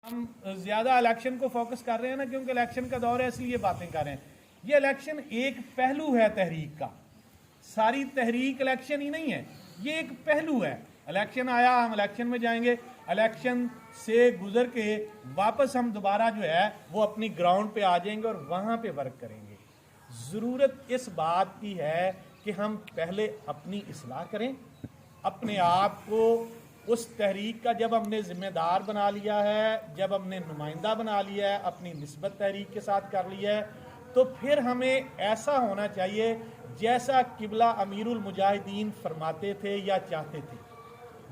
ہم زیادہ الیکشن کو فوکس کر رہے ہیں نا، کیونکہ الیکشن کا دور ہے اس لیے باتیں کر رہے ہیں. یہ الیکشن ایک پہلو ہے تحریک کا، ساری تحریک الیکشن ہی نہیں ہے، یہ ایک پہلو ہے. الیکشن آیا، ہم الیکشن میں جائیں گے، الیکشن سے گزر کے واپس ہم دوبارہ جو ہے وہ اپنی گراؤنڈ پہ آ جائیں گے اور وہاں پہ ورک کریں گے. ضرورت اس بات کی ہے کہ ہم پہلے اپنی اصلاح کریں، اپنے آپ کو اس تحریک کا جب ہم نے ذمہ دار بنا لیا ہے، جب ہم نے نمائندہ بنا لیا ہے، اپنی نسبت تحریک کے ساتھ کر لی ہے، تو پھر ہمیں ایسا ہونا چاہیے جیسا قبلہ امیر المجاہدین فرماتے تھے یا چاہتے تھے،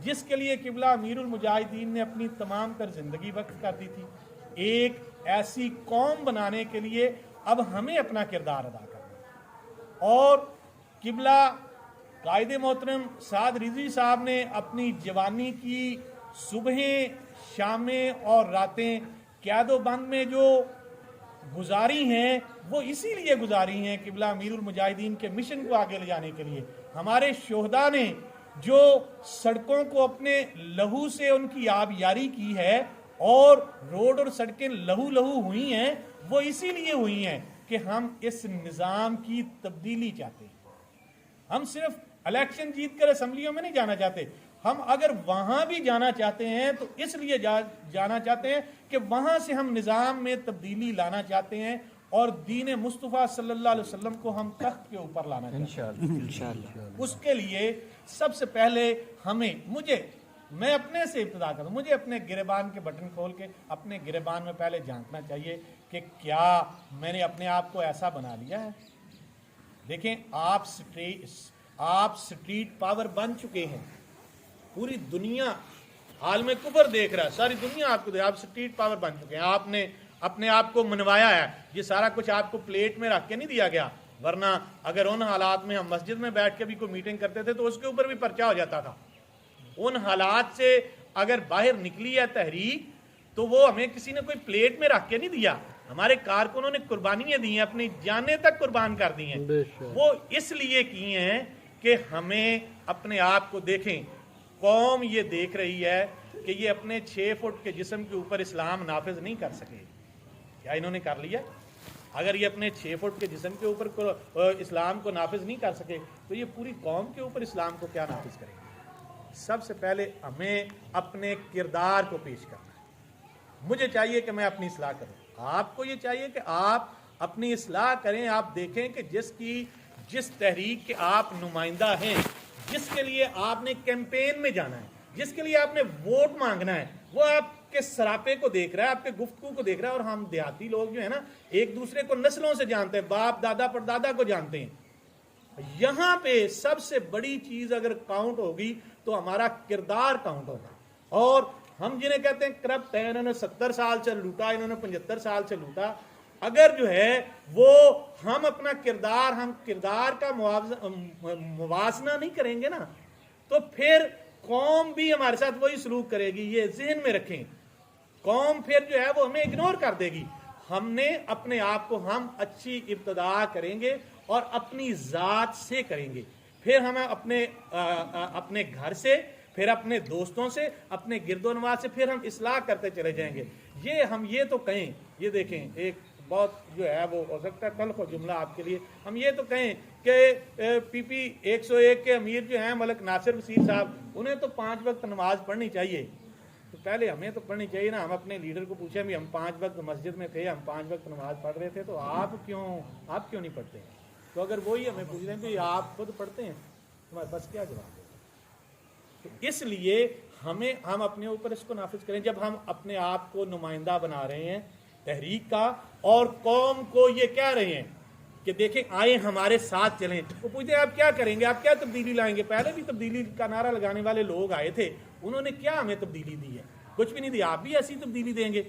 جس کے لیے قبلہ امیر المجاہدین نے اپنی تمام تر زندگی وقف کر دی تھی. ایک ایسی قوم بنانے کے لیے اب ہمیں اپنا کردار ادا کرنا ہے. اور قبلہ قائد محترم سعد رضوی صاحب نے اپنی جوانی کی صبحیں، شامیں اور راتیں قید و بند میں جو گزاری ہیں، وہ اسی لیے گزاری ہیں قبلہ امیر المجاہدین کے مشن کو آگے لے جانے کے لیے. ہمارے شہداء نے جو سڑکوں کو اپنے لہو سے ان کی آبیاری کی ہے اور روڈ اور سڑکیں لہو لہو ہوئی ہیں، وہ اسی لیے ہوئی ہیں کہ ہم اس نظام کی تبدیلی چاہتے ہیں. ہم صرف الیکشن جیت کر اسمبلیوں میں نہیں جانا چاہتے، ہم اگر وہاں بھی جانا چاہتے ہیں تو اس لیے جانا چاہتے ہیں کہ وہاں سے ہم نظام میں تبدیلی لانا چاہتے ہیں اور دین مصطفیٰ صلی اللہ علیہ وسلم کو ہم تخت کے اوپر لانا چاہتے ہیں. انشاءاللہ اس کے لیے سب سے پہلے میں اپنے سے ابتدا کروں، مجھے اپنے گریبان کے بٹن کھول کے اپنے گریبان میں پہلے جانچنا چاہیے کہ کیا میں نے اپنے آپ کو ایسا بنا لیا ہے. دیکھیں، آپ سٹریٹ پاور بن چکے ہیں، پوری دنیا عالم کفر دیکھ رہا ہے، ساری دنیا آپ کو دیکھ، آپ سٹریٹ پاور بن چکے ہیں. آپ نے اپنے آپ کو منوایا ہے، یہ سارا کچھ آپ کو پلیٹ میں رکھ کے نہیں دیا گیا، ورنہ اگر ان حالات میں ہم مسجد میں بیٹھ کے بھی کوئی میٹنگ کرتے تھے تو اس کے اوپر بھی پرچہ ہو جاتا تھا. ان حالات سے اگر باہر نکلی ہے تحریک تو وہ ہمیں کسی نے کوئی پلیٹ میں رکھ کے نہیں دیا، ہمارے کارکنوں نے قربانیاں دی ہیں، اپنی جانیں تک قربان کر دی ہیں. وہ اس لیے کی ہیں کہ ہمیں اپنے آپ کو دیکھیں. قوم یہ دیکھ رہی ہے کہ یہ اپنے 6 فٹ کے جسم کے اوپر اسلام نافذ نہیں کر سکے. کیا انہوں نے کر لیا؟ اگر یہ اپنے 6 فٹ کے جسم کے اوپر اسلام کو نافذ نہیں کر سکے تو یہ پوری قوم کے اوپر اسلام کو کیا نافذ کریں گے؟ سب سے پہلے ہمیں اپنے کردار کو پیش کرنا ہے. مجھے چاہیے کہ میں اپنی اصلاح کروں، آپ کو یہ چاہیے کہ آپ اپنی اصلاح کریں. آپ دیکھیں کہ جس تحریک کے آپ نمائندہ ہیں، جس کے لیے آپ نے کیمپین میں جانا ہے، جس کے لیے آپ نے ووٹ مانگنا ہے، وہ آپ کے سراپے کو دیکھ رہا ہے، آپ کے گفتگو کو دیکھ رہا ہے. اور ہم دیہاتی لوگ جو ہے نا، ایک دوسرے کو نسلوں سے جانتے ہیں، باپ دادا پردادا کو جانتے ہیں. یہاں پہ سب سے بڑی چیز اگر کاؤنٹ ہوگی تو ہمارا کردار کاؤنٹ ہوگا. اور ہم جنہیں کہتے ہیں کرپٹ ہے، انہوں نے 70 سال سے لوٹا، انہوں نے 75 سال سے لوٹا، اگر جو ہے وہ ہم اپنا کردار کا موازنہ نہیں کریں گے نا، تو پھر قوم بھی ہمارے ساتھ وہی سلوک کرے گی. یہ ذہن میں رکھیں، قوم پھر جو ہے وہ ہمیں اگنور کر دے گی. ہم نے اپنے آپ کو ہم اچھی ابتدا کریں گے اور اپنی ذات سے کریں گے، پھر ہمیں اپنے گھر سے، پھر اپنے دوستوں سے، اپنے گرد و نواح سے، پھر ہم اصلاح کرتے چلے جائیں گے. ہم یہ تو کہیں، یہ دیکھیں ایک بہت جو ہے وہ ہو سکتا ہے تلخ جملہ آپ کے لیے، ہم یہ تو کہیں کہ پی پی 101 کے امیر جو ہیں ملک ناصر وسیر صاحب، انہیں تو 5 وقت نماز پڑھنی چاہیے. تو پہلے ہمیں تو پڑھنی چاہیے نا. ہم اپنے لیڈر کو پوچھیں بھی ہم 5 وقت مسجد میں تھے، ہم 5 وقت نماز پڑھ رہے تھے، تو آپ کیوں نہیں پڑھتے؟ تو اگر وہی ہمیں پوچھ رہے ہیں کہ آپ خود پڑھتے ہیں، تمہارے پاس کیا جواب ہے؟ تو اس لیے ہم اپنے اوپر اس کو نافذ کریں. جب ہم اپنے آپ کو نمائندہ بنا رہے ہیں تحریک کا اور قوم کو یہ کہہ رہے ہیں کہ دیکھیں آئے ہمارے ساتھ چلیں، وہ پوچھتے ہیں آپ کیا کریں گے، آپ کیا تبدیلی لائیں گے؟ پہلے بھی تبدیلی کا نعرہ لگانے والے لوگ آئے تھے، انہوں نے کیا ہمیں تبدیلی دی ہے؟ کچھ بھی نہیں دی. آپ بھی ایسی تبدیلی دیں گے؟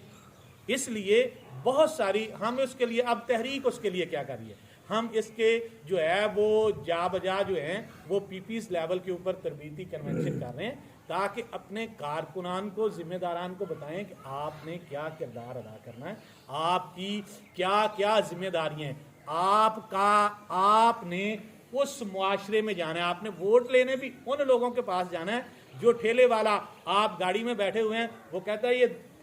اس لیے بہت ساری ہم اس کے لیے اب تحریک اس کے لیے کیا کر رہی ہے، ہم اس کے جو ہے وہ جا بجا جو ہیں وہ پی پیز لیول کے اوپر تربیتی کنونشن کر رہے ہیں تاکہ اپنے کارکنان کو، ذمہ داران کو بتائیں کہ آپ نے کیا کردار ادا کرنا ہے، آپ کی کیا کیا ذمہ داریاں ہیں. آپ نے اس معاشرے میں جانا ہے، آپ نے ووٹ لینے بھی ان لوگوں کے پاس جانا ہے جو ٹھیلے والا، آپ گاڑی میں بیٹھے ہوئے ہیں، وہ کہتا ہے یہ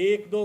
1-2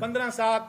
15-7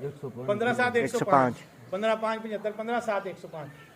15-7 105, 15-5 75, 15-7 105।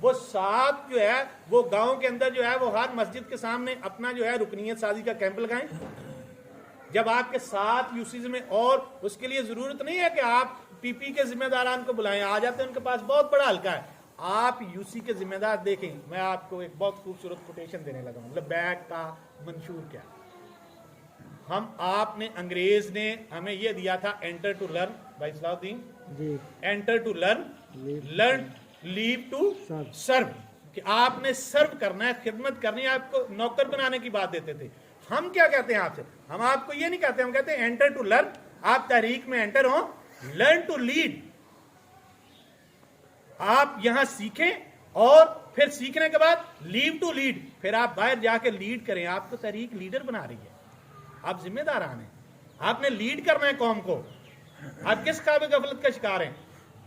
وہ 7 جو ہے وہ گاؤں کے اندر جو ہے وہ ہر مسجد کے سامنے اپنا جو ہے رکنیت سازی کا کیمپ لگائیں. جب آپ کے 7 یوسیز میں, اور اس کے لیے ضرورت نہیں ہے کہ آپ پی پی کے ذمہ داران کو بلائیں, آ جاتے ہیں ان کے پاس بہت بڑا حلقہ ہے. آپ یوسی کے ذمہ دار دیکھیں, میں آپ کو ایک بہت خوبصورت کوٹیشن دینے لگا ہوں. لبیک کا منشور کیا ہے؟ آپ نے انگریز نے ہمیں یہ دیا تھا, انٹر ٹو لرن. بھائی Salah Uddin, enter to learn, learn leave to serve, کہ آپ نے سرو کرنا ہے, خدمت کرنی ہے. آپ کو نوکر بنانے کی بات دیتے تھے. ہم کیا کہتے ہیں آپ سے؟ ہم آپ کو یہ نہیں کہتے, ہم کہتے ہیں انٹر ٹو لرن. آپ تحریک میں انٹر ہوں, لرن ٹو لیڈ. آپ یہاں سیکھیں اور پھر سیکھنے کے بعد لیو ٹو لیڈ, پھر آپ باہر جا کے لیڈ کریں. آپ کو تحریک لیڈر بنا رہی ہے, آپ ذمہ داران ہیں, آپ نے لیڈ کرنا ہے قوم کو. آپ کس قابل غفلت کا شکار ہیں؟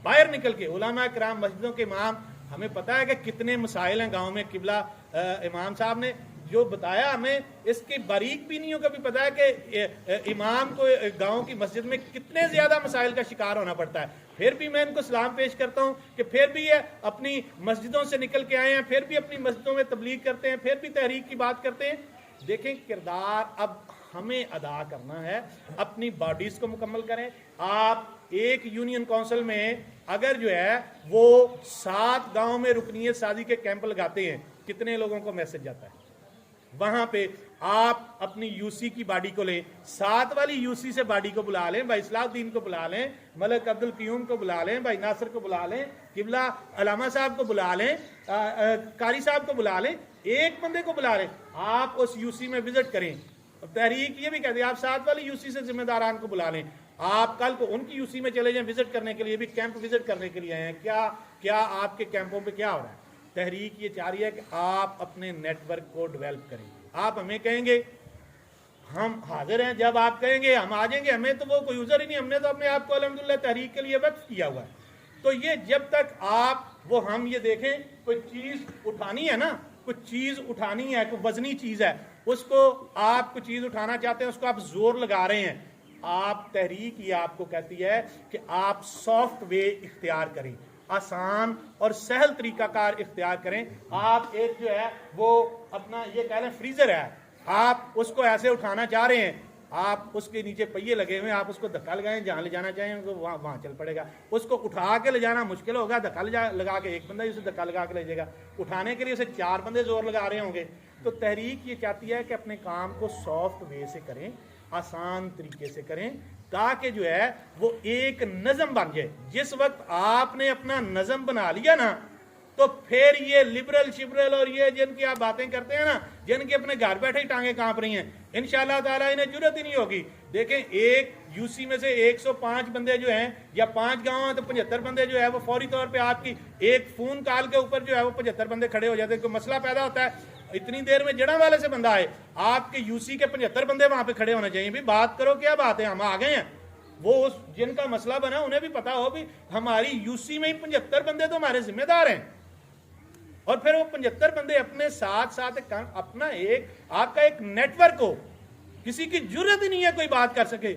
باہر نکل کے علماء کرام, مسجدوں کے امام, ہمیں پتا ہے کہ کتنے مسائل ہیں گاؤں میں. قبلہ امام صاحب نے جو بتایا ہمیں, اس کی باریک بینیوں کا بھی پتا ہے کہ امام کو گاؤں کی مسجد میں کتنے زیادہ مسائل کا شکار ہونا پڑتا ہے. پھر بھی میں ان کو سلام پیش کرتا ہوں کہ پھر بھی یہ اپنی مسجدوں سے نکل کے آئے ہیں, پھر بھی اپنی مسجدوں میں تبلیغ کرتے ہیں, پھر بھی تحریک کی بات کرتے ہیں. دیکھیں کردار اب ہمیں ادا کرنا ہے, اپنی باڈیز کو مکمل کریں. آپ ایک یونین کونسل میں اگر جو ہے وہ 7 گاؤں میں رکنیت سازی کے کیمپ لگاتے ہیں, کتنے لوگوں کو میسج جاتا ہے؟ وہاں پہ آپ اپنی یوسی کی باڈی کو لیں, 7 والی یوسی سے باڈی کو بلا لیں, بھائی اصلاح الدین کو بلا لیں, ملک عبد القیوم کو بلا لیں, بھائی ناصر کو بلا لیں, قبلہ علامہ صاحب کو بلا لیں, قاری صاحب کو بلا لیں, ایک بندے کو بلا لیں. آپ اس یوسی میں وزٹ کریں. تحریک یہ بھی کہتے ہیں آپ 7 والی یوسی سے ذمہ داران کو بلا لیں. آپ کل کو ان کی یوسی میں چلے جائیں وزٹ کرنے کے لیے, بھی کیمپ وزٹ کرنے کے لیے آئے ہیں. کیا آپ کے کیمپوں پہ کیا ہو رہا ہے؟ تحریک یہ چاہ رہی ہے کہ آپ اپنے نیٹ ورک کو ڈیولپ کریں. آپ ہمیں کہیں گے ہم حاضر ہیں, جب آپ کہیں گے ہم آ جائیں گے. ہمیں تو وہ کوئی عذر ہی نہیں, ہم نے تو اپنے آپ کو الحمدللہ تحریک کے لیے وقف کیا ہوا ہے. تو یہ جب تک آپ وہ ہم یہ دیکھیں کوئی چیز اٹھانی ہے نا, کچھ چیز اٹھانی ہے, کوئی وزنی چیز ہے, اس کو آپ کوئی چیز اٹھانا چاہتے ہیں, اس کو آپ زور لگا رہے ہیں. آپ تحریک یہ آپ کو کہتی ہے کہ آپ سافٹ وے اختیار کریں, آسان اور سہل طریقہ کار اختیار کریں. آپ ایک جو ہے وہ اپنا یہ کہہ لیں فریزر ہے, آپ اس کو ایسے اٹھانا چاہ رہے ہیں, آپ اس کے نیچے پہیے لگے ہوئے ہیں, آپ اس کو دھکا لگائیں, جہاں لے جانا چاہیں وہاں چل پڑے گا. اس کو اٹھا کے لے جانا مشکل ہوگا, دھکا لگا کے ایک بندہ اسے دھکا لگا کے لے جائے گا. اٹھانے کے لیے اسے 4 بندے زور لگا رہے ہوں گے. تو تحریک یہ چاہتی ہے کہ اپنے کام کو سافٹ وے سے کریں, آسان طریقے سے کریں, تاکہ جو ہے وہ ایک نظم بن جائے. جس وقت آپ نے اپنا نظم بنا لیا نا, تو پھر یہ لبرل شبرل اور یہ جن کی آپ باتیں کرتے ہیں نا, جن کے اپنے گھر بیٹھے ہی ٹانگیں کانپ رہی ہیں, انشاءاللہ تعالیٰ انہیں جرت ہی نہیں ہوگی. دیکھیں ایک یوسی میں سے 105 بندے جو ہیں, یا 5 گاؤں ہیں تو 75 بندے جو ہے وہ فوری طور پہ آپ کی ایک فون کال کے اوپر جو ہے وہ 75 بندے کھڑے ہو جاتے ہیں. کوئی مسئلہ پیدا ہوتا ہے, اتنی دیر میں جڑا والے سے بندہ آئے, آپ کے یوسی کے 75 بندے وہاں پہ کھڑے ہونے چاہیے. بھی بات کرو کیا بات ہے, ہم آ گئے ہیں. وہ اس جن کا مسئلہ بنا انہیں بھی پتا ہو بھی ہماری یوسی میں ہی 75 بندے تو ہمارے ذمہ دار ہیں. اور پھر وہ 75 بندے اپنے ساتھ اپنا ایک آپ کا ایک نیٹ ورک ہو. کسی کی جرت ہی نہیں ہے کوئی بات کر سکے,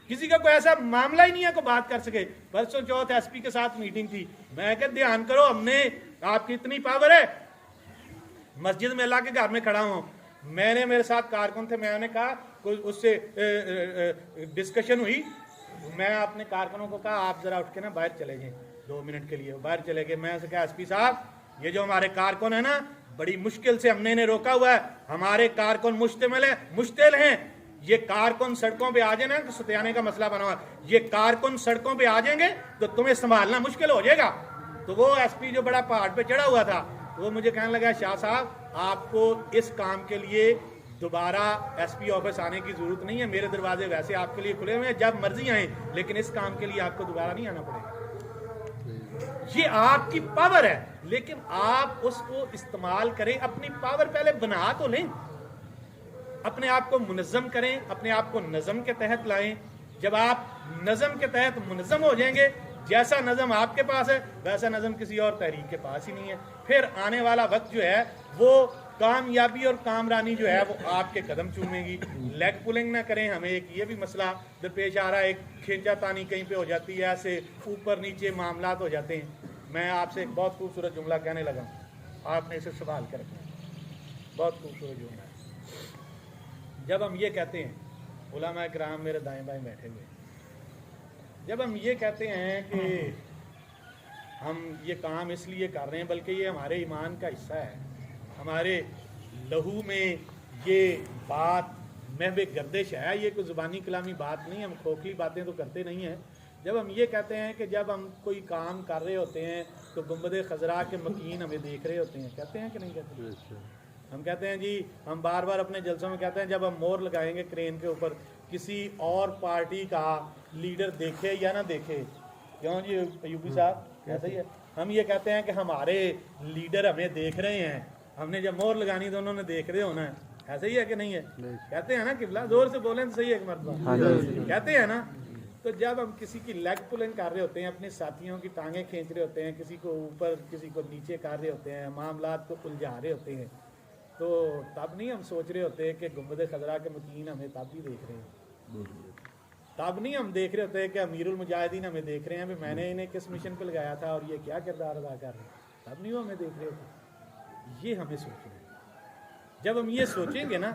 کسی کا کوئی ایسا معاملہ ہی نہیں ہے کوئی بات کر سکے. پرسوں چوتھ ایس پی کے ساتھ میٹنگ تھی, میں کہ دھیان کرو, ہم نے آپ کی اتنی پاور ہے. مسجد میں اللہ کے گھر میں کھڑا ہوں, میں نے میرے ساتھ کارکن تھے, میں نے کہا کوئی اس سے ڈسکشن ہوئی, میں اپنے کارکنوں کو کہا آپ ذرا اٹھ کے نا باہر چلے جائیں 2 منٹ کے لیے. باہر چلے گئے. میں نے کہا ایس پی صاحب یہ جو ہمارے کارکن ہیں نا, بڑی مشکل سے ہم نے انہیں روکا ہوا ہے. ہمارے کارکن مشتل ہیں. یہ کارکن سڑکوں پہ آ جائیں نا, تو ستیانے کا مسئلہ بنا ہوا, یہ کارکن سڑکوں پہ آ جائیں گے تو تمہیں سنبھالنا مشکل ہو جائے گا. تو وہ ایس پی جو بڑا پہاڑ پہ چڑھا ہوا تھا, وہ مجھے کہنے لگا شاہ صاحب آپ کو اس کام کے لیے دوبارہ ایس پی آفس آنے کی ضرورت نہیں ہے, میرے دروازے ویسے آپ کے لیے کھلے ہوئے ہیں, جب مرضی آئیں, لیکن اس کام کے لیے آپ کو دوبارہ نہیں آنا پڑے گا. یہ آپ کی پاور ہے, لیکن آپ اس کو استعمال کریں. اپنی پاور پہلے بنا تو لیں, اپنے آپ کو منظم کریں, اپنے آپ کو نظم کے تحت لائیں. جب آپ نظم کے تحت منظم ہو جائیں گے, جیسا نظم آپ کے پاس ہے ویسا نظم کسی اور تحریک کے پاس ہی نہیں ہے. پھر آنے والا وقت جو ہے وہ کامیابی اور کامرانی جو ہے وہ آپ کے قدم چومے گی. لیگ پولنگ نہ کریں. ہمیں ایک یہ بھی مسئلہ درپیش آ رہا ہے, ایک کھینچا تانی کہیں پہ ہو جاتی ہے, ایسے اوپر نیچے معاملات ہو جاتے ہیں. میں آپ سے ایک بہت خوبصورت جملہ کہنے لگا ہوں, آپ نے اسے سنبھال کے رکھنا ہے, بہت خوبصورت جملہ ہے. جب ہم یہ کہتے ہیں, علماء کرام میرے دائیں بائیں بیٹھے ہوئے, جب ہم یہ کہتے ہیں کہ ہم یہ کام اس لیے کر رہے ہیں بلکہ یہ ہمارے ایمان کا حصہ ہے, ہمارے لہو میں یہ بات محو گردش ہے, یہ کوئی زبانی کلامی بات نہیں, ہم کھوکھلی باتیں تو کرتے نہیں ہیں. جب ہم یہ کہتے ہیں کہ جب ہم کوئی کام کر رہے ہوتے ہیں تو گنبد خضرا کے مکین ہمیں دیکھ رہے ہوتے ہیں, کہتے ہیں کہ نہیں کہتے؟ ہم کہتے ہیں جی, ہم بار بار اپنے جلسوں میں کہتے ہیں جب ہم مور لگائیں گے کرین کے اوپر کسی اور پارٹی کا لیڈر دیکھے یا نہ دیکھے, کیوں جی ایوبی صاحب ایسا ہی ہے, ہم یہ کہتے ہیں کہ ہمارے لیڈر ہمیں دیکھ رہے ہیں, ہم نے جب مور لگانی تو انہوں نے دیکھ رہے ہونا ہے, ایسا ہی ہے کہ نہیں ہے؟ کہتے ہیں نا قبلہ, زور سے بولیں تو صحیح ہے, ایک مرتبہ کہتے ہیں نا. تو جب ہم کسی کی لیگ پولنگ کر رہے ہوتے ہیں, اپنے ساتھیوں کی ٹانگیں کھینچ رہے ہوتے ہیں, کسی کو اوپر کسی کو نیچے کر رہے ہوتے ہیں, معاملات کو الجھا رہے ہوتے ہیں, تو تب نہیں ہم سوچ رہے ہوتے کہ گنبد خضرا کے مکین ہمیں تب بھی دیکھ رہے ہیں, تب نہیں ہم دیکھ رہے ہوتے کہ امیر المجاہدین ہمیں دیکھ رہے ہیں, میں نے انہیں کس مشن پہ لگایا تھا اور یہ کیا کردار ادا کر رہے ہیں, تب نہیں وہ ہمیں دیکھ رہے ہوتے. یہ ہمیں سوچنا ہے. جب ہم یہ سوچیں گے نا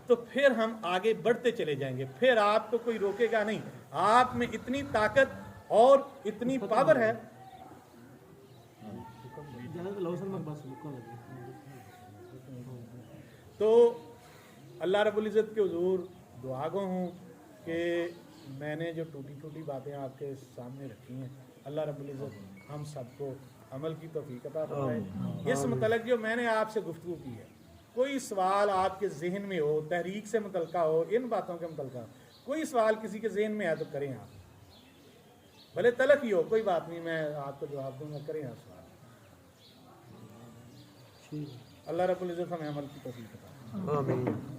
تو پھر ہم آگے بڑھتے چلے جائیں گے, پھر آپ کو کوئی روکے گا نہیں. آپ میں اتنی طاقت اور اتنی پاور ہے. تو اللہ رب العزت کے حضور دعا گو ہوں کہ میں نے جو ٹوٹی ٹوٹی باتیں آپ کے سامنے رکھی ہیں, اللہ رب العزت ہم سب کو عمل کی توفیق عطا فرمائے. اس متعلق جو میں نے آپ سے گفتگو کی ہے, کوئی سوال آپ کے ذہن میں ہو, تحریک سے متعلقہ ہو, ان باتوں کے متعلقہ کوئی سوال کسی کے ذہن میں ہے تو کریں آپ, بھلے تلخ ہی ہو, کوئی بات نہیں, میں آپ کو جواب دوں گا, کریں آپ سوال. اللہ رب العزت ہمیں عمل کی توفیق عطا فرمائے.